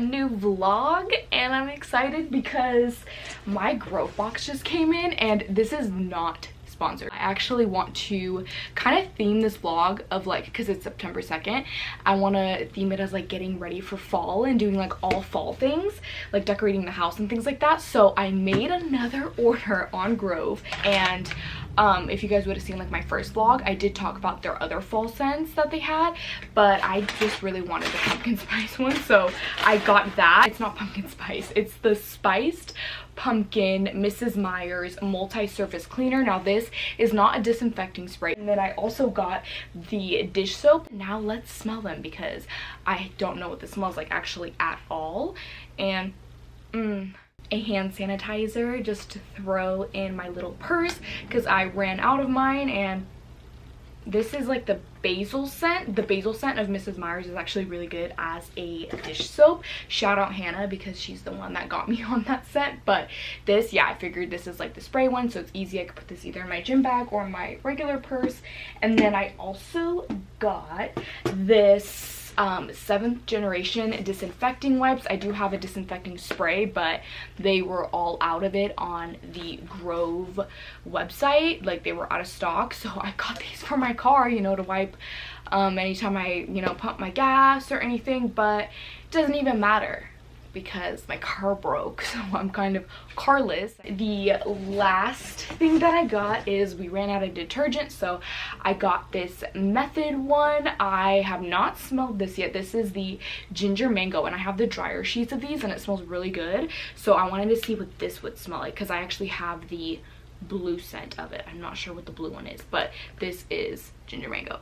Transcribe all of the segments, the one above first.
new vlog, and I'm excited because my Grove box just came in, and this is not sponsored. I actually want to kind of theme this vlog of like, because it's September 2nd, I want to theme it as like getting ready for fall and doing like all fall things, like decorating the house and things like that. So I made another order on Grove, and if you guys would have seen like my first vlog, I did talk about their other fall scents that they had, but I just really wanted the pumpkin spice one, so I got that. It's not pumpkin spice, it's the spiced pumpkin Mrs. Meyer's multi-surface cleaner. Now this is not a disinfecting spray. And then I also got the dish soap. Now let's smell them because I don't know what this smells like actually at all. And a hand sanitizer just to throw in my little purse because I ran out of mine. And this is like the basil scent. The basil scent of Mrs. Meyer's is actually really good as a dish soap. Shout out Hannah because she's the one that got me on that scent. But this, yeah, I figured this is like the spray one, so it's easy. I could put this either in my gym bag or my regular purse. And then I also got this 7th generation disinfecting wipes. I do have a disinfecting spray, but they were all out of it on the Grove website. Like, they were out of stock, so I got these for my car, you know, to wipe anytime I, you know, pump my gas or anything. But it doesn't even matter because my car broke, so I'm kind of carless. The last thing that I got is we ran out of detergent, so I got this Method one. I have not smelled this yet. This is the ginger mango, and I have the dryer sheets of these, and it smells really good. So I wanted to see what this would smell like because I actually have the blue scent of it. I'm not sure what the blue one is, but this is ginger mango.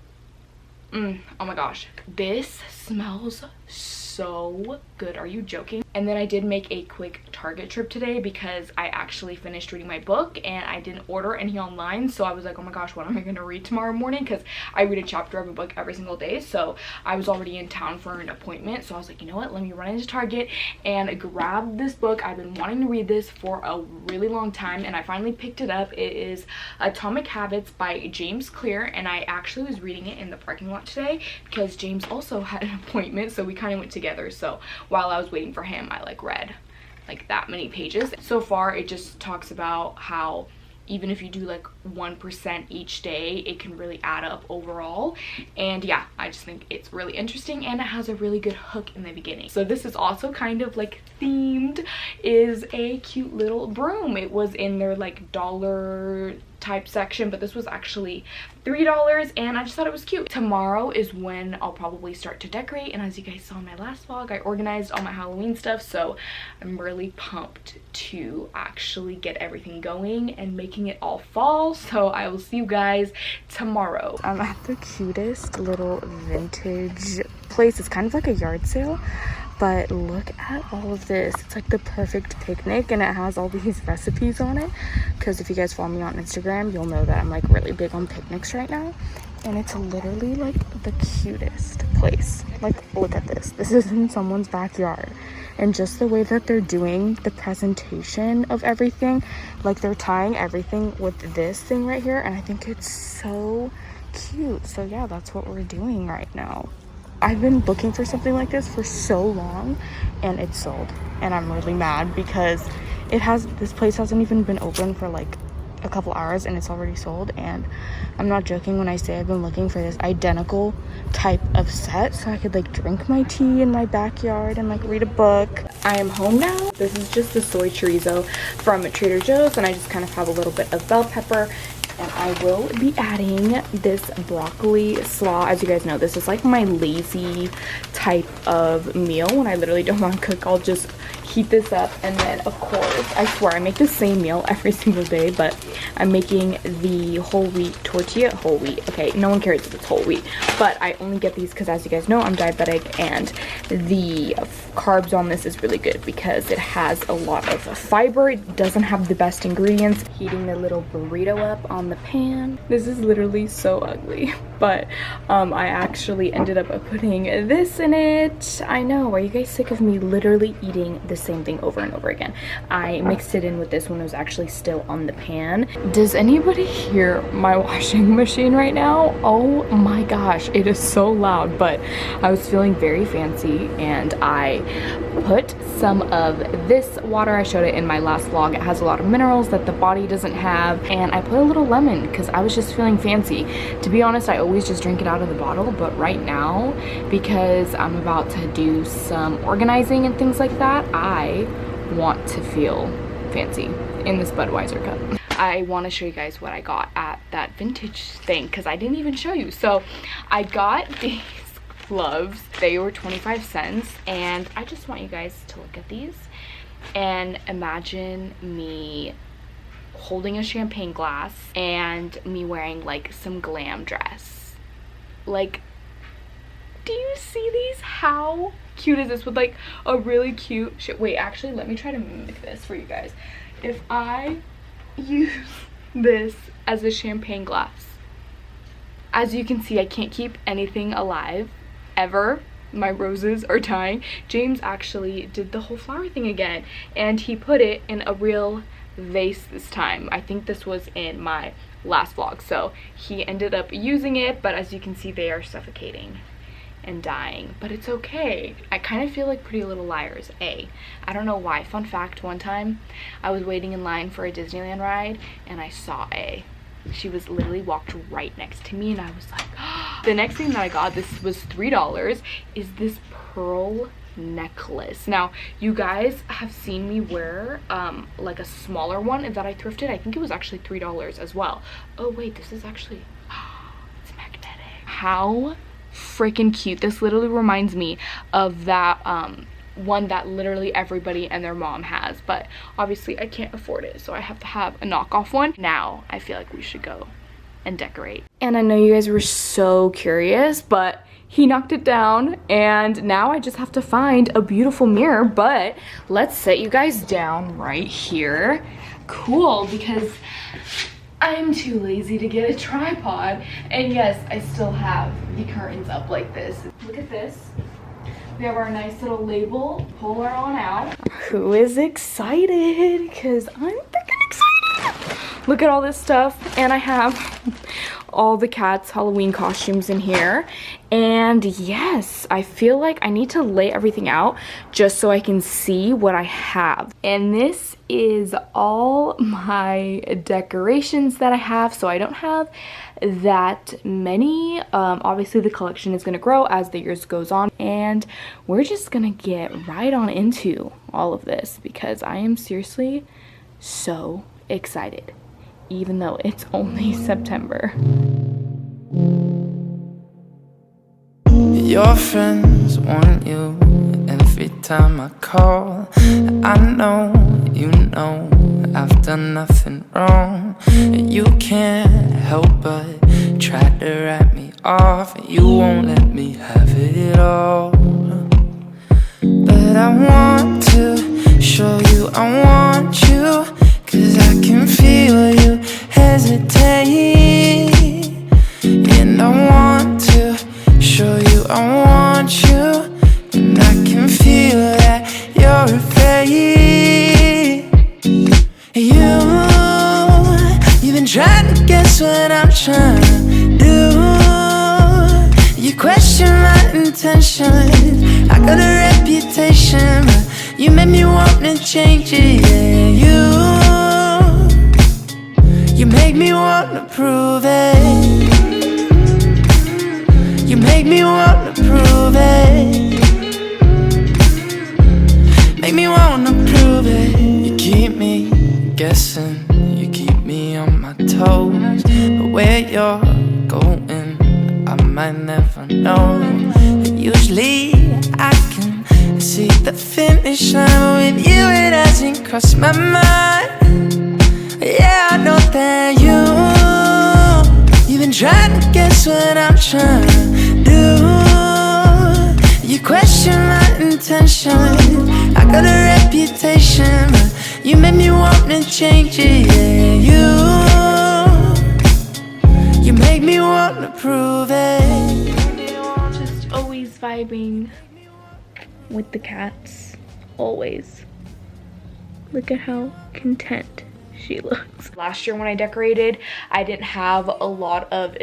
Oh my gosh, this smells so good. Are you joking? And then I did make a quick Target trip today because I actually finished reading my book and I didn't order any online. So I was like, oh my gosh, what am I going to read tomorrow morning? Because I read a chapter of a book every single day. So I was already in town for an appointment. So I was like, you know what? Let me run into Target and grab this book. I've been wanting to read this for a really long time, and I finally picked it up. It is Atomic Habits by James Clear, and I actually was reading it in the parking lot today because James also had an appointment, so we kind of went together. So while I was waiting for him, I like read like that many pages. So far it just talks about how even if you do like 1% each day, it can really add up overall. And yeah, I just think it's really interesting, and it has a really good hook in the beginning. So this is also kind of like themed, is a cute little broom. It was in their like dollar type section, but this was actually $3, and I just thought it was cute. Tomorrow is when I'll probably start to decorate, and as you guys saw in my last vlog, I organized all my Halloween stuff, so I'm really pumped to actually get everything going and making it all fall. So I will see you guys tomorrow. I'm at the cutest little vintage place. It's kind of like a yard sale, but look at all of this. It's like the perfect picnic, and it has all these recipes on it because if you guys follow me on Instagram, you'll know that I'm like really big on picnics right now. And it's literally like the cutest place. Like, look at this. This is in someone's backyard, and just the way that they're doing the presentation of everything, like they're tying everything with this thing right here, and I think it's so cute. So yeah, that's what we're doing right now. I've been looking for something like this for so long, and it's sold, and I'm really mad because this place hasn't even been open for like a couple hours and it's already sold. And I'm not joking when I say I've been looking for this identical type of set so I could like drink my tea in my backyard and like read a book. I am home now. This is just the soy chorizo from Trader Joe's, and I just kind of have a little bit of bell pepper, and I will be adding this broccoli slaw. As you guys know, this is like my lazy type of meal. When I literally don't want to cook, I'll just heat this up. And then of course, I swear I make the same meal every single day, but I'm making the whole wheat tortilla. Whole wheat, okay, no one cares if it's whole wheat, but I only get these because, as you guys know, I'm diabetic, and the carbs on this is really good because it has a lot of fiber. It doesn't have the best ingredients. Heating the little burrito up on the pan. This is literally so ugly, but I actually ended up putting this in it. I know, are you guys sick of me literally eating the same thing over and over again? I mixed it in with this when it was actually still on the pan. Does anybody hear my washing machine right now? Oh my gosh, it is so loud, but I was feeling very fancy and I put some of this water. I showed it in my last vlog. It has a lot of minerals that the body doesn't have, and I put a little lemon because I was just feeling fancy. To be honest, I always just drink it out of the bottle, but right now, because I'm about to do some organizing and things like that, I want to feel fancy in this Budweiser cup. I want to show you guys what I got at that vintage thing because I didn't even show you. So I got these gloves. They were 25 cents, and I just want you guys to look at these and imagine me holding a champagne glass and me wearing like some glam dress. Like, do you see these? How cute is this with like a really cute wait, actually let me try to mimic this for you guys. If I use this as a champagne glass, as you can see, I can't keep anything alive ever. My roses are dying. James actually did the whole flower thing again, and he put it in a real vase this time. I think this was in my last vlog, so he ended up using it, but as you can see, they are suffocating and dying, but it's okay. I kind of feel like Pretty Little Liars. I don't know why. Fun fact, one time I was waiting in line for a Disneyland ride and I saw she was literally walked right next to me, and I was like, oh. The next thing that I got, this was $3, is this pearl necklace. Now, you guys have seen me wear like a smaller one that I thrifted. I think it was actually $3 as well. Oh wait, this is actually, it's magnetic. How freaking cute. This literally reminds me of that one that literally everybody and their mom has, but obviously I can't afford it, so I have to have a knockoff one. Now I feel like we should go and decorate. And I know you guys were so curious, but he knocked it down, and now I just have to find a beautiful mirror. But let's set you guys down right here. Cool, because I'm too lazy to get a tripod. And yes, I still have the curtains up like this. Look at this. We have our nice little label. Pull her on out. Who is excited? Because I'm freaking excited. Look at all this stuff. And I have all the cats' Halloween costumes in here. And yes, I feel like I need to lay everything out just so I can see what I have. And this is all my decorations that I have, so I don't have that many. Obviously the collection is going to grow as the years goes on, and we're just gonna get right on into all of this because I am seriously so excited, even though it's only September. Your friends want you every time I call. I know, you know, I've done nothing wrong. You can't help but try to write me off. You won't let me have it all. But I want to show you I want you, 'cause I can feel you hesitate. And I want to show you I want you, and I can feel that you're afraid. You've been trying to guess what I'm trying to do. You question my intentions. I got a reputation, but you made me want to change it. Yeah, you make me want to prove it. You make me want to prove it. Make me want to prove it. You keep me guessing, you keep me on my toes. But where you're going, I might never know. But usually I can see the finish line. With you it hasn't crossed my mind. Yeah, I know that you've been trying to guess what I'm trying to do. You question my intentions. I got a reputation, but you made me want to change it. Yeah, wanna prove it. Just always vibing with the cats, always. Look at how content she looks. Last year when I decorated, I didn't have a lot of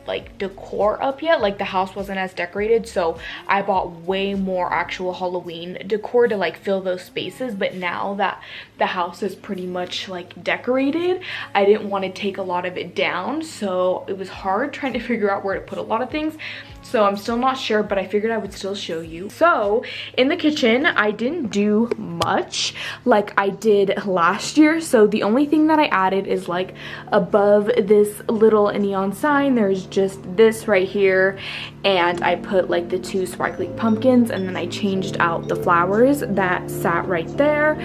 like decor up yet, like the house wasn't as decorated, so I bought way more actual Halloween decor to like fill those spaces. But now that the house is pretty much like decorated, I didn't want to take a lot of it down, so it was hard trying to figure out where to put a lot of things. So I'm still not sure, but I figured I would still show you. So in the kitchen, I didn't do much like I did last year. So the only thing that I added is like above this little neon sign, there's just this right here. And I put like the 2 sparkly pumpkins, and then I changed out the flowers that sat right there.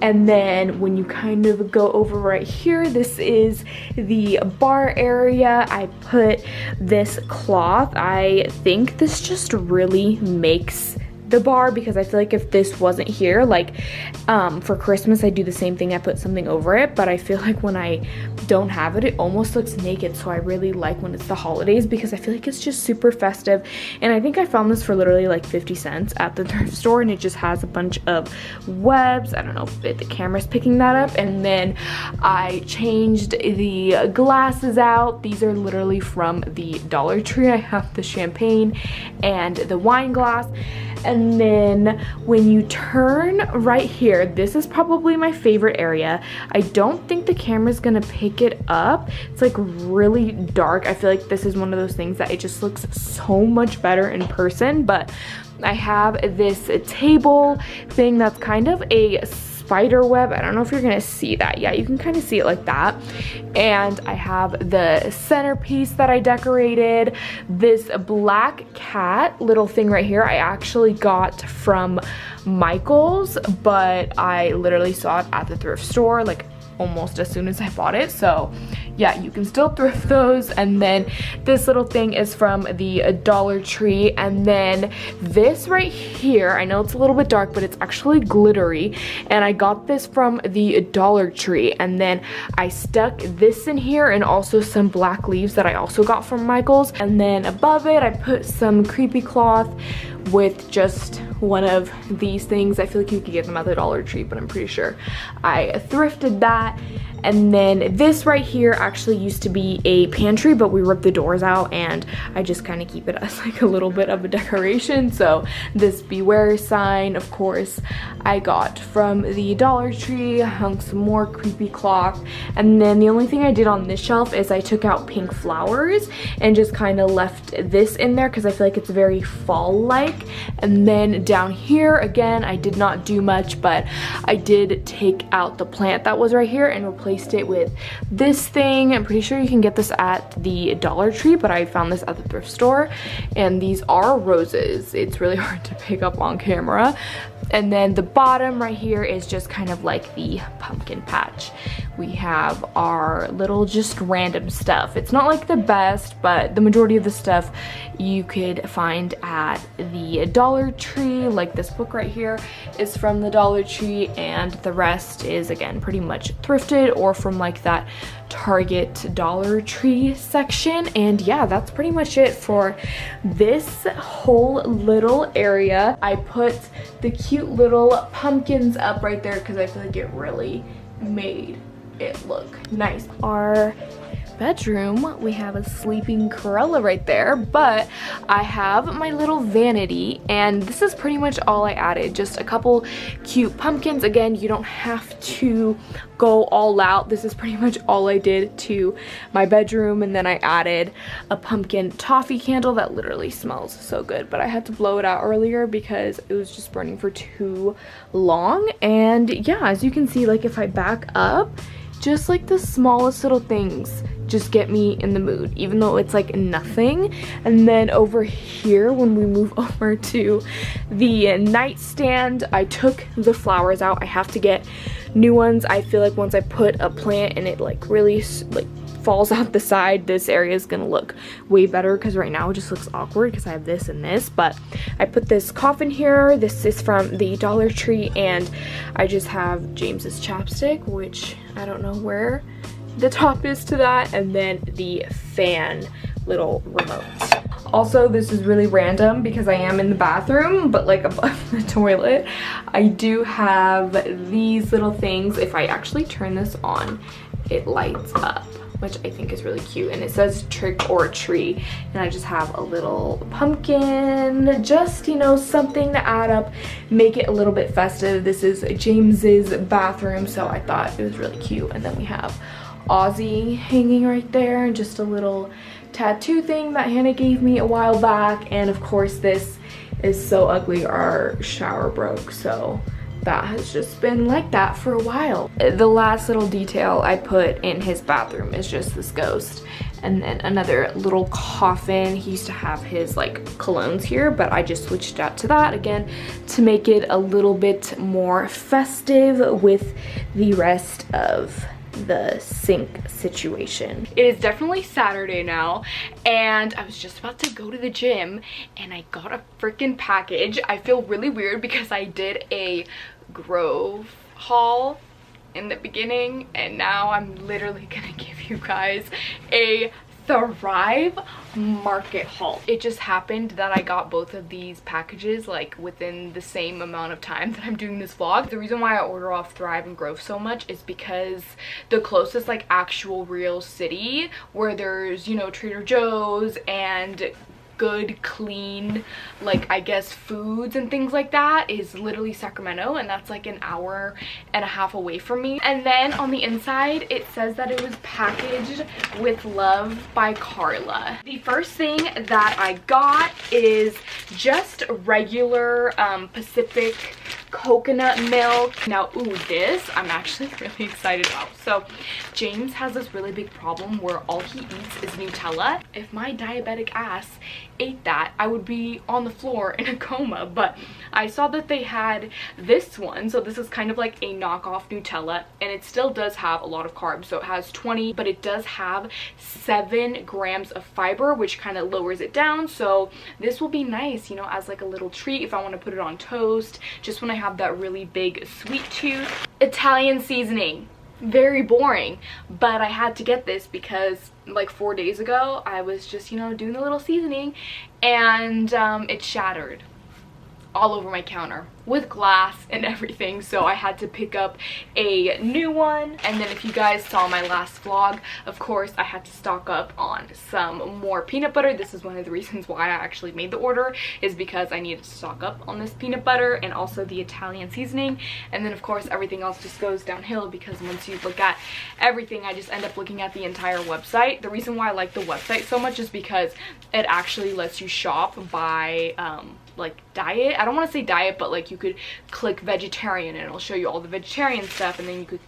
And then when you kind of go over right here, this is the bar area. I put this cloth. I think this just really makes the bar, because I feel like if this wasn't here, like for Christmas I do the same thing, I put something over it, but I feel like when I don't have it, it almost looks naked. So I really like when it's the holidays, because I feel like it's just super festive. And I think I found this for literally like 50 cents at the thrift store, and it just has a bunch of webs. I don't know if the camera's picking that up. And then I changed the glasses out. These are literally from the Dollar Tree. I have the champagne and the wine glass. And then when you turn right here, this is probably my favorite area. I don't think the camera's gonna pick it up. It's like really dark. I feel like this is one of those things that it just looks so much better in person. But I have this table thing that's kind of a spider web. I don't know if you're gonna see that. Yeah, you can kind of see it like that. And I have the centerpiece that I decorated. This black cat little thing right here, I actually got from Michael's, but I literally saw it at the thrift store like almost as soon as I bought it. So yeah, you can still thrift those. And then this little thing is from the Dollar Tree. And then this right here, I know it's a little bit dark, but it's actually glittery, and I got this from the Dollar Tree. And then I stuck this in here, and also some black leaves that I also got from Michael's. And then above it, I put some creepy cloth with just one of these things. I feel like you could get them at the Dollar Tree, but I'm pretty sure I thrifted that. And then this right here actually used to be a pantry, but we ripped the doors out, and I just kind of keep it as like a little bit of a decoration. So this beware sign, of course, I got from the Dollar Tree. I hung some more creepy cloth. And then the only thing I did on this shelf is I took out pink flowers and just kind of left this in there, because I feel like it's very fall-like. And then down here, again, I did not do much, but I did take out the plant that was right here and replaced it with this thing. I'm pretty sure you can get this at the Dollar Tree, but I found this at the thrift store. And these are roses. It's really hard to pick up on camera. And then the bottom right here is just kind of like the pumpkin patch. We have our little just random stuff. It's not like the best, but the majority of the stuff you could find at the Dollar Tree. Like this book right here is from the Dollar Tree, and the rest is again pretty much thrifted or from like that Target Dollar Tree section. And yeah, that's pretty much it for this whole little area. I put the cute little pumpkins up right there because I feel like it really made it look nice. Our bedroom, we have a sleeping Corella right there, but I have my little vanity, and this is pretty much all I added. Just a couple cute pumpkins. Again, you don't have to go all out. This is pretty much all I did to my bedroom. And then I added a pumpkin toffee candle that literally smells so good, but I had to blow it out earlier because it was just burning for too long. And yeah, as you can see, like if I back up, just like the smallest little things just get me in the mood, even though it's like nothing. And then over here, when we move over to the nightstand, I took the flowers out. I have to get new ones. I feel like once I put a plant and it like really like falls out the side, this area is gonna look way better, because right now it just looks awkward because I have this and this. But I put this coffin here. This is from the Dollar Tree, and I just have James's chapstick, which I don't know where the top is to that, and then the fan little remote. Also, this is really random because I am in the bathroom, but like above the toilet, I do have these little things. If I actually turn this on, it lights up, which I think is really cute. And it says trick or treat. And I just have a little pumpkin, just, you know, something to add up, make it a little bit festive. This is James's bathroom, so I thought it was really cute. And then we have Ozzy hanging right there, and just a little tattoo thing that Hannah gave me a while back. And of course, this is so ugly, our shower broke, so that has just been like that for a while. The last little detail I put in his bathroom is just this ghost, and then another little coffin. He used to have his like colognes here, but I just switched out to that again to make it a little bit more festive with the rest of the sink situation. It is definitely Saturday now, and I was just about to go to the gym and I got a freaking package. I feel really weird because I did a Grove haul in the beginning, and now I'm literally gonna give you guys a Thrive Market haul. It just happened that I got both of these packages like within the same amount of time that I'm doing this vlog. The reason why I order off Thrive and Grove so much is because the closest like actual real city where there's, you know, Trader Joe's and good clean, like I guess foods and things like that, is literally Sacramento, and that's like an hour and a half away from me. And then on the inside it says that it was packaged with love by Carla. The first thing that I got is just regular Pacific coconut milk. Now, ooh, this I'm actually really excited about. So James has this really big problem where all he eats is Nutella. If my diabetic ass ate that, I would be on the floor in a coma. But I saw that they had this one, so this is kind of like a knockoff Nutella, and it still does have a lot of carbs. So it has 20, but it does have 7 grams of fiber, which kind of lowers it down. So this will be nice, you know, as like a little treat if I want to put it on toast, just when I have that really big sweet tooth. Italian seasoning, very boring, but I had to get this because like 4 days ago I was just, you know, doing the little seasoning, and it shattered all over my counter with glass and everything, so I had to pick up a new one. And then if you guys saw my last vlog, of course I had to stock up on some more peanut butter. This is one of the reasons why I actually made the order, is because I needed to stock up on this peanut butter and also the Italian seasoning. And then of course everything else just goes downhill, because once you look at everything, I just end up looking at the entire website. The reason why I like the website so much is because it actually lets you shop by like diet. I don't want to say diet, but like you could click vegetarian and it'll show you all the vegetarian stuff, and then you could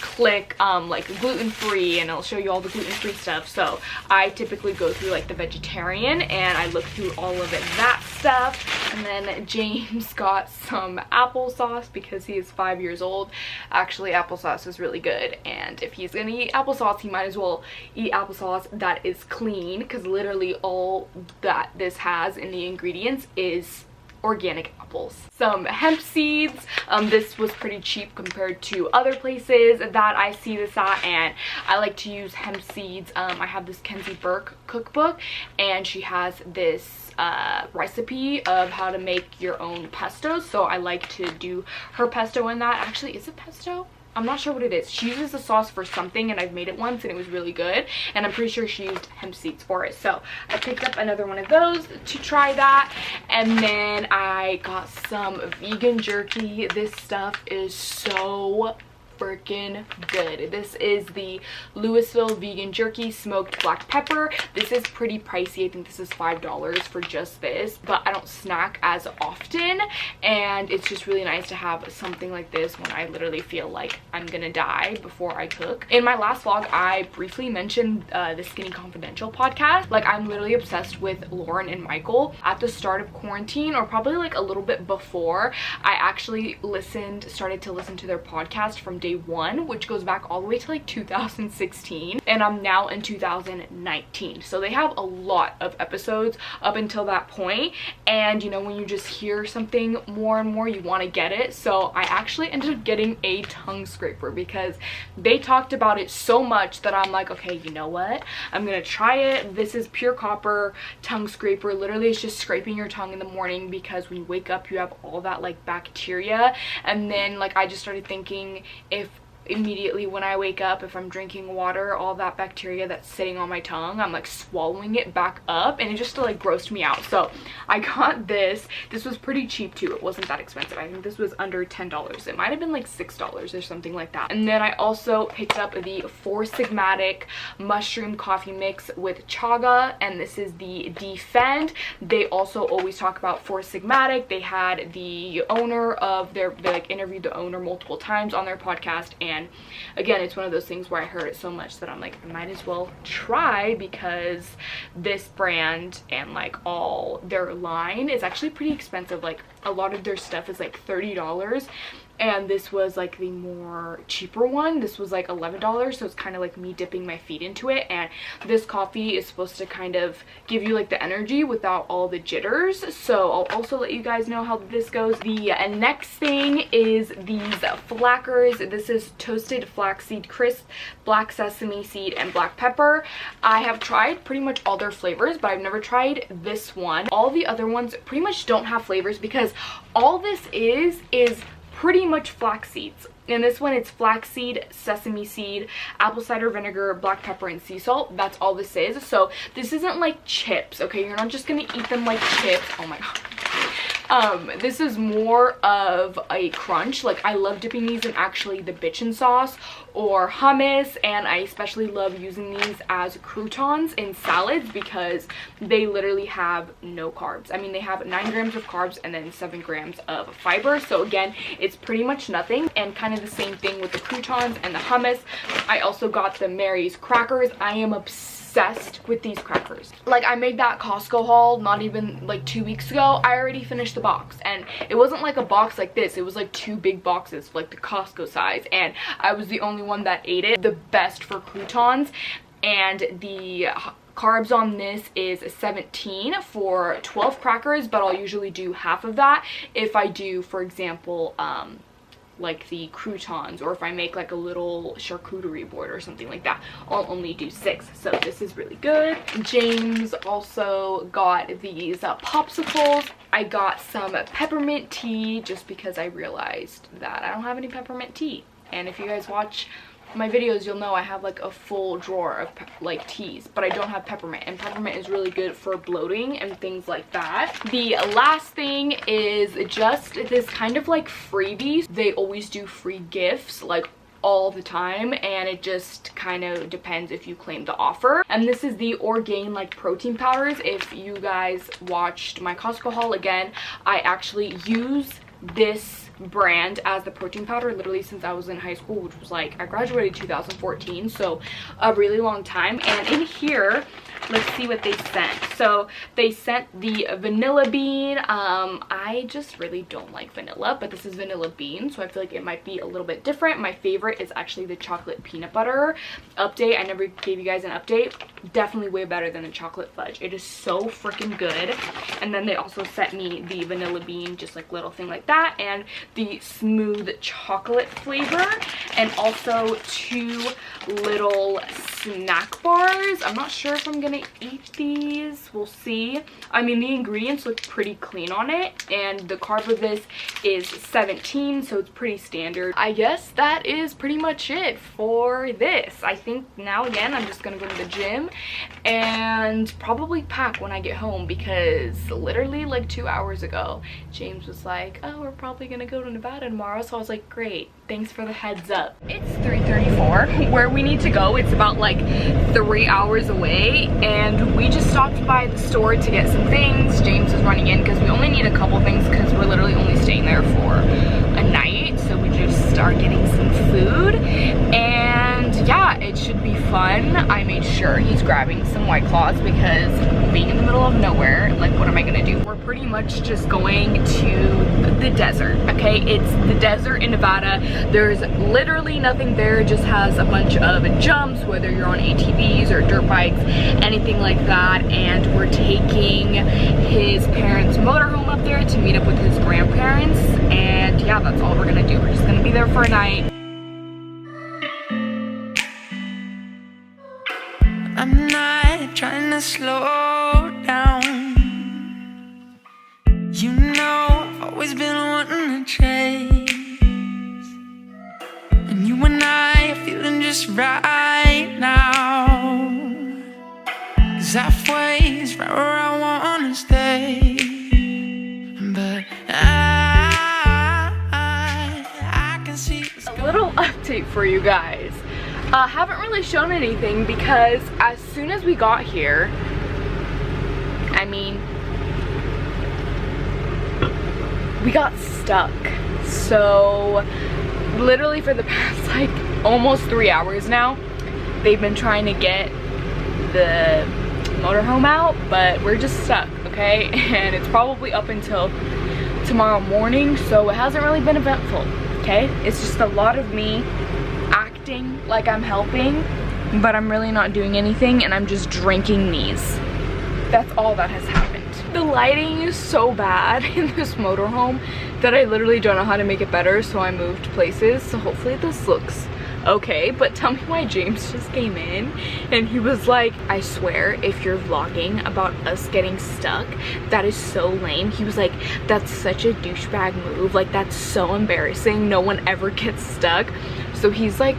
click like gluten-free and it'll show you all the gluten-free stuff. So I typically go through like the vegetarian and I look through all of it, that stuff. And then James got some applesauce because he is 5 years old. Actually, applesauce is really good, and if he's gonna eat applesauce, he might as well eat applesauce that is clean, because literally all that this has in the ingredients is organic apples. Some hemp seeds. This was pretty cheap compared to other places that I see this at, and I like to use hemp seeds. I have this Kenzie Burke cookbook, and she has this recipe of how to make your own pesto, so I like to do her pesto in that. Actually, is it pesto? I'm not sure what it is. She uses the sauce for something, and I've made it once and it was really good, and I'm pretty sure she used hemp seeds for it. So I picked up another one of those to try that. And then I got some vegan jerky. This stuff is so freaking good. This is the Louisville vegan jerky smoked black pepper. This is pretty pricey. I think this is $5 for just this, but I don't snack as often, and it's just really nice to have something like this when I literally feel like I'm gonna die before I cook. In my last vlog, I briefly mentioned the Skinny Confidential podcast. Like, I'm literally obsessed with Lauren and Michael. At the start of quarantine, or probably like a little bit before, I actually started to listen to their podcast from day day one, which goes back all the way to like 2016, and I'm now in 2019. So they have a lot of episodes up until that point, and you know, when you just hear something more and more, you want to get it. So I actually ended up getting a tongue scraper because they talked about it so much that I'm like, okay, you know what, I'm gonna try it. This is pure copper tongue scraper. Literally, it's just scraping your tongue in the morning because when you wake up you have all that like bacteria. And then like I just started thinking, if immediately when I wake up, if I'm drinking water, all that bacteria that's sitting on my tongue, I'm like swallowing it back up, and it just like grossed me out. So I got this. This was pretty cheap too. It wasn't that expensive. I think this was under $10. It might have been like $6 or something like that. And then I also picked up the Four Sigmatic mushroom coffee mix with chaga, and this is the Defend. They also always talk about Four Sigmatic. They had the owner of they like interviewed the owner multiple times on their podcast, and again, it's one of those things where I heard it so much that I'm like, I might as well try, because this brand and like all their line is actually pretty expensive. Like a lot of their stuff is like $30, and this was like the more cheaper one. This was like $11, so it's kind of like me dipping my feet into it. And this coffee is supposed to kind of give you like the energy without all the jitters. So I'll also let you guys know how this goes. The next thing is these flackers. This is toasted flaxseed crisp, black sesame seed, and black pepper. I have tried pretty much all their flavors, but I've never tried this one. All the other ones pretty much don't have flavors, because all this is pretty much flax seeds. And this one, it's flaxseed, sesame seed, apple cider vinegar, black pepper, and sea salt. That's all this is. So this isn't like chips, okay? You're not just gonna eat them like chips. Oh my god. This is more of a crunch. Like, I love dipping these in actually the bitchin' sauce or hummus, and I especially love using these as croutons in salads because they literally have no carbs. I mean, they have 9 grams of carbs and then 7 grams of fiber. So again, it's pretty much nothing, and kind of the same thing with the croutons and the hummus. I also got the Mary's crackers. I am obsessed with these crackers. Like, I made that Costco haul not even like 2 weeks ago. I already finished the box, and it wasn't like a box like this. It was like 2 big boxes, like the Costco size, and I was the only one that ate it. The best for croutons, and the carbs on this is 17 for 12 crackers, but I'll usually do half of that if I do, for example, like the croutons, or if I make like a little charcuterie board or something like that, I'll only do 6. So this is really good. James also got these popsicles. I got some peppermint tea just because I realized that I don't have any peppermint tea. And if you guys watch my videos, you'll know I have like a full drawer of like teas, but I don't have peppermint, and peppermint is really good for bloating and things like that. The last thing is just this kind of like freebie. They always do free gifts like all the time, and it just kind of depends if you claim the offer. And this is the Orgain like protein powders. If you guys watched my Costco haul, again, I actually use this brand as the protein powder literally since I was in high school, which was like, I graduated 2014, so a really long time. And in here, let's see what they sent. So they sent the vanilla bean. I just really don't like vanilla, but this is vanilla bean, so I feel like it might be a little bit different. My favorite is actually the chocolate peanut butter update. I never gave you guys an update. Definitely way better than the chocolate fudge. It is so freaking good. And then they also sent me the vanilla bean, just like little thing like that, and the smooth chocolate flavor, and also 2 little snack bars. I'm not sure if I'm gonna eat these. We'll see. I mean, the ingredients look pretty clean on it, and the carb of this is 17, so it's pretty standard. I guess that is pretty much it for this. I think now, again, I'm just gonna go to the gym and probably pack when I get home, because literally like 2 hours ago, James was like, oh, we're probably gonna go to Nevada tomorrow. So I was like, great, thanks for the heads up. It's 3:34 where we need to go. It's about like 3 hours away, and we just stopped by the store to get some things. James is running in because we only need a couple things because we're literally only staying there for a night. So we just are getting some food, and yeah, it should be fun. I made sure he's grabbing some White Claws because being in the middle of nowhere, like, what am I gonna do? We're pretty much just going to the desert, okay? It's the desert in Nevada. There's literally nothing there. It just has a bunch of jumps, whether you're on ATVs or dirt bikes, anything like that. And we're taking his parents' motorhome up there to meet up with his grandparents. And yeah, that's all we're gonna do. We're just gonna be there for a night. I'm not trying to slow down. You know I've always been wanting to chase, and you and I are feeling just right now. 'Cause halfway is right where I wanna stay. But I can see a little update for you guys. Haven't really shown anything because as soon as we got here, I mean, we got stuck. So literally for the past like almost 3 hours now, they've been trying to get the motorhome out, but we're just stuck, okay? And it's probably up until tomorrow morning, so it hasn't really been eventful, okay? It's just a lot of me acting like I'm helping, but I'm really not doing anything, and I'm just drinking these. That's all that has happened. The lighting is so bad in this motorhome that I literally don't know how to make it better, so I moved places. So hopefully this looks okay. But tell me why James just came in and he was like, I swear if you're vlogging about us getting stuck, that is so lame. He was like, that's such a douchebag move, like that's so embarrassing, no one ever gets stuck. So he's like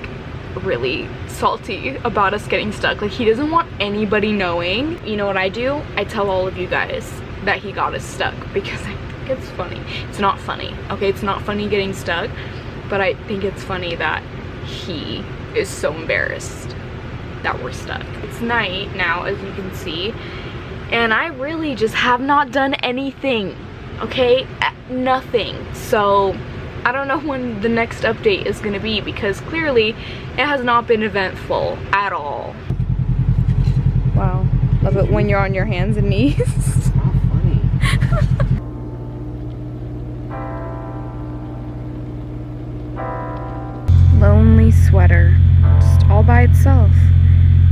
really salty about us getting stuck. Like he doesn't want anybody knowing. You know what I do? I tell all of you guys that he got us stuck because I think it's funny. It's not funny, okay? It's not funny getting stuck, but I think it's funny that he is so embarrassed that we're stuck. It's night now, as you can see, and I really just have not done anything, okay? Nothing. So I don't know when the next update is gonna be because clearly it has not been eventful at all. Wow, love it when you're on your hands and knees. It's not funny. Lonely sweater, just all by itself.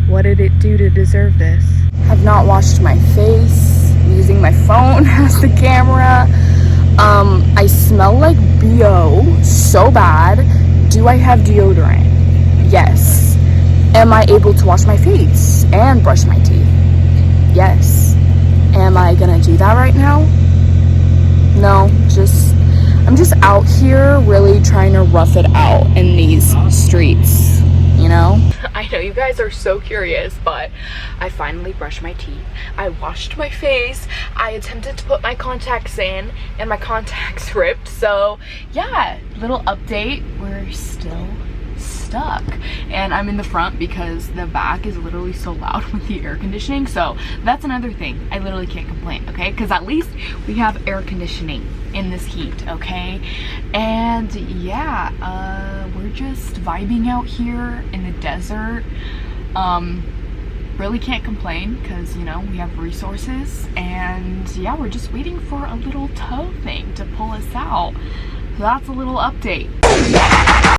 What did it do to deserve this? I've not washed my face, I'm using my phone as the camera. I smell like BO so bad. Do I have deodorant? Yes. Am I able to wash my face and brush my teeth? Yes. Am I gonna do that right now? No, I'm just out here really trying to rough it out in these streets, you know? I know you guys are so curious, but I finally brushed my teeth. I washed my face. I attempted to put my contacts in and my contacts ripped. So yeah, little update. We're still stuck. And I'm in the front because the back is literally so loud with the air conditioning. So that's another thing. I literally can't complain, okay? Because at least we have air conditioning in this heat, okay? And yeah, we're just vibing out here in the desert. Really can't complain because, you know, we have resources, and yeah, we're just waiting for a little tow thing to pull us out. So that's a little update.